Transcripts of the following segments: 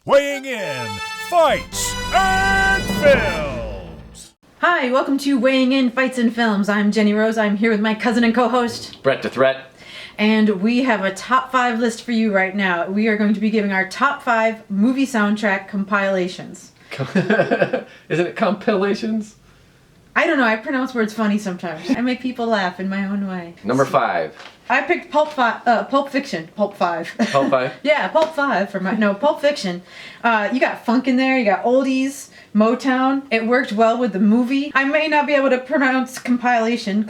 weighing in fights and films. Hi, welcome to Weighing In Fights and Films. I'm Jenny Rose. I'm here with my cousin and co-host, Brett the Threat. And we have a top 5 list for you right now. We are going to be giving our top 5 movie soundtrack compilations. Isn't it compilations? I don't know, I pronounce words funny sometimes. I make people laugh in my own way. Number 5. I picked Pulp Fiction. Pulp 5. Pulp 5? Yeah, Pulp 5 for Pulp Fiction. You got funk in there, you got oldies, Motown. It worked well with the movie. I may not be able to pronounce compilation.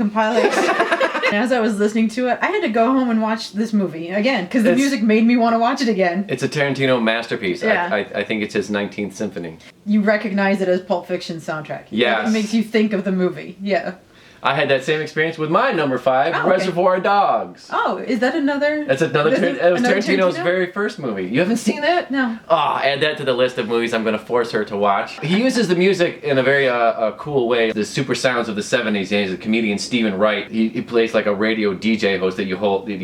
As I was listening to it, I had to go home and watch this movie again because the music made me want to watch it again. It's a Tarantino masterpiece. Yeah. I think it's his 19th Symphony. You recognize it as Pulp Fiction soundtrack. Yes. It makes you think of the movie. Yeah. I had that same experience with my number 5, Oh, okay. Reservoir Dogs. Oh, is that another? That's another. It was Tarantino's Tarantino? very first movie. You haven't seen that? No. Oh, add that to the list of movies I'm going to force her to watch. He uses the music in a very cool way. The super sounds of the 70s. And he's a comedian, Stephen Wright. He plays like a radio DJ host that you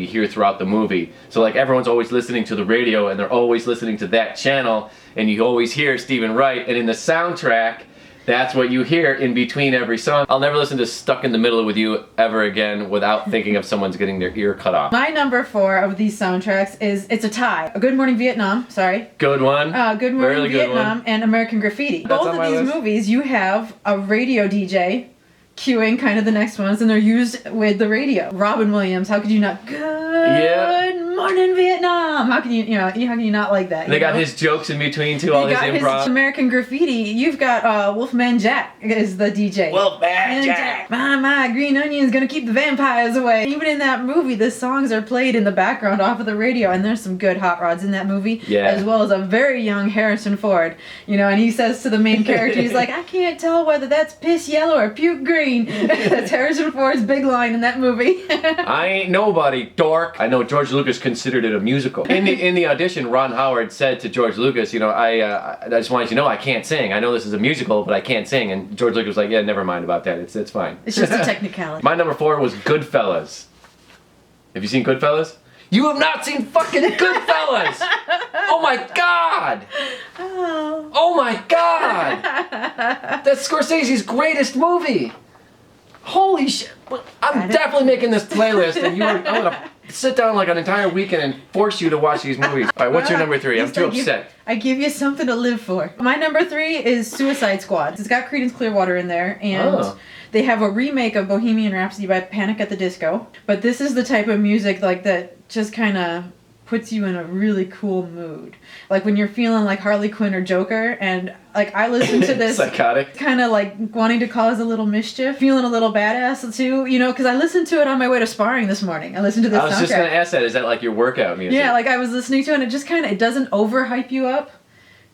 hear throughout the movie. So like everyone's always listening to the radio and they're always listening to that channel, and you always hear Stephen Wright. And in the soundtrack, that's what you hear in between every song. I'll never listen to Stuck in the Middle with You ever again without thinking of someone's getting their ear cut off. My number 4 of these soundtracks it's a tie. Good Morning Vietnam, sorry. Good one. Good Morning Really good Vietnam one. and American Graffiti. That's Both on of my these list. movies, you have a radio DJ cueing kind of the next ones, and they're used with the radio. Robin Williams, how could you not? Good Morning Vietnam. How can how can you not like that? And they got his jokes in between too, all his improv. His American Graffiti. You've got Wolfman Jack is the DJ. Wolfman Jack. My green onion's gonna keep the vampires away. Even in that movie, the songs are played in the background off of the radio, and there's some good hot rods in that movie. Yeah. As well as a very young Harrison Ford. And he says to the main character, he's like, I can't tell whether that's piss yellow or puke green. That's Harrison Ford's big line in that movie. I ain't nobody, dork. I know George Lucas considered it a musical. In the audition, Ron Howard said to George Lucas, I just wanted you to know I can't sing. I know this is a musical, but I can't sing. And George Lucas was like, yeah, never mind about that. It's fine. It's just a technicality. My number 4 was Goodfellas. Have you seen Goodfellas? You have not seen fucking Goodfellas! Oh my god! Oh my god! That's Scorsese's greatest movie! Holy shit! I'm definitely making this playlist, and I'm gonna sit down like an entire weekend and force you to watch these movies. Alright, what's your number 3? I'm too upset. I give you something to live for. My number 3 is Suicide Squad. It's got Creedence Clearwater in there, and they have a remake of Bohemian Rhapsody by Panic at the Disco. But this is the type of music like that just kind of puts you in a really cool mood. Like when you're feeling like Harley Quinn or Joker, and like I listen to this psychotic, kind of like wanting to cause a little mischief, feeling a little badass too, because I listened to it on my way to sparring this morning. I listened to this soundtrack. I was just gonna ask that, is that like your workout music? Yeah, like I was listening to it, and it just it doesn't overhype you up,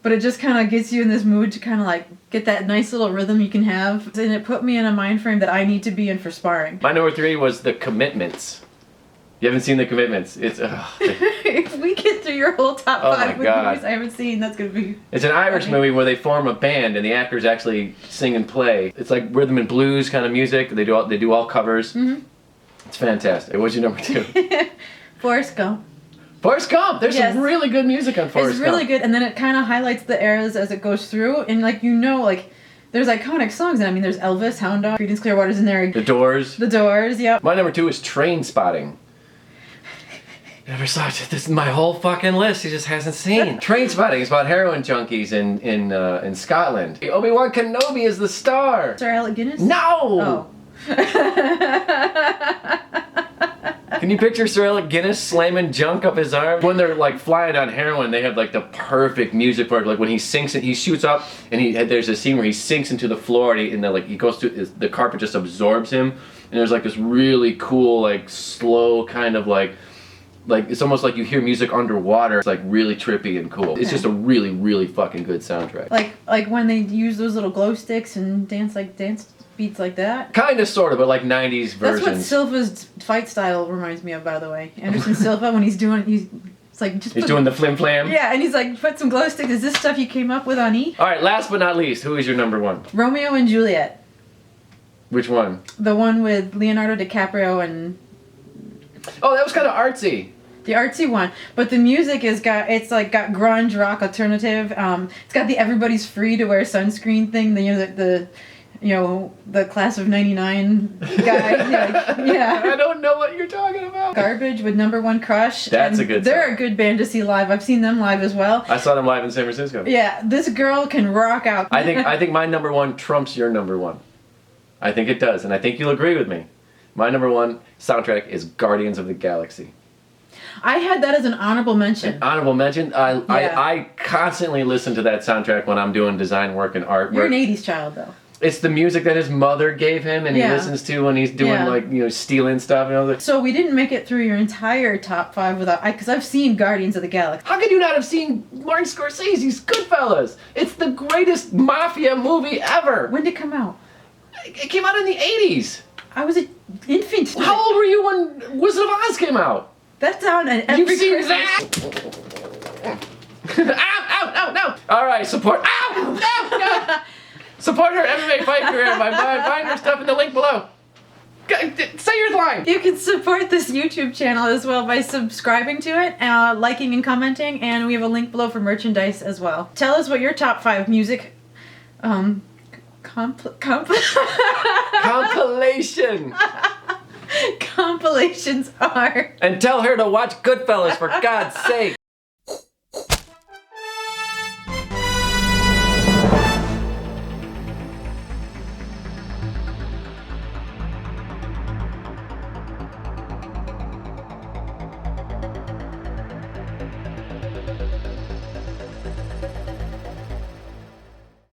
but it just kind of gets you in this mood to kind of like get that nice little rhythm you can have, and it put me in a mind frame that I need to be in for sparring. My number 3 was The Commitments. You haven't seen The Commitments. It's if we get through your whole top 5 movies I haven't seen, that's gonna be. It's an Irish movie where they form a band and the actors actually sing and play. It's like rhythm and blues kind of music. They do all covers. Mm-hmm. It's fantastic. What's your number 2? Forrest Gump. Forrest Gump. There's some really good music on Forrest Gump. It's really good, and then it kind of highlights the eras as it goes through, and there's iconic songs, and there's Elvis, Hound Dog, Creedence Clearwater's in there. The Doors. The Doors, yep. My number 2 is Trainspotting. Never saw it. This is my whole fucking list. He just hasn't seen. Trainspotting is about heroin junkies in Scotland. Obi-Wan Kenobi is the star. Sir Alecguinness? No. Oh. Can you picture Sir Alecguinness slamming junk up his arm? When they're like flying on heroin, they have like the perfect music for it. Like when he sinks, he shoots up, and there's a scene where he sinks into the floor, and he goes through the carpet just absorbs him, and there's like this really cool like slow kind of like it's almost like you hear music underwater. It's like really trippy and cool. It's just a really, really fucking good soundtrack. Like when they use those little glow sticks and dance beats like that. Kind of, sort of, but like 90s versions. That's what Silva's fight style reminds me of, by the way. Anderson Silva, when he's doing the flim flam. Yeah, and he's like, put some glow sticks. Is this stuff you came up with on E? All right, last but not least, who is your number 1? Romeo and Juliet. Which one? The one with Leonardo DiCaprio and. Oh, that was kind of artsy. The artsy one, but the music got grunge rock alternative. It's got the everybody's free to wear sunscreen thing. The class of '99 guy. Yeah. I don't know what you're talking about. Garbage with Number One Crush. That's a good They're song. a good band to see live. I've seen them live as well. I saw them live in San Francisco. Yeah, this girl can rock out. I think my number one trumps your number one. I think it does, and I think you'll agree with me. My number one soundtrack is Guardians of the Galaxy. I had that as an honorable mention. Honorable mention. I constantly listen to that soundtrack when I'm doing design work and art. You're an '80s child, though. It's the music that his mother gave him, and he listens to when he's doing stealing stuff and all that. So we didn't make it through your entire top 5 without, because I've seen Guardians of the Galaxy. How could you not have seen Martin Scorsese's Goodfellas? It's the greatest mafia movie ever. When did it come out? It came out in the '80s. I was an infant. How old were you when Wizard of Oz came out? That's on every You've seen Christmas. that? Ow! No! All right, support. Ow! No! Support her MMA fight career by buying her stuff in the link below. Say your line. You can support this YouTube channel as well by subscribing to it, liking and commenting, and we have a link below for merchandise as well. Tell us what your top 5 music Compilation. compilations are. And tell her to watch Goodfellas, for God's sake.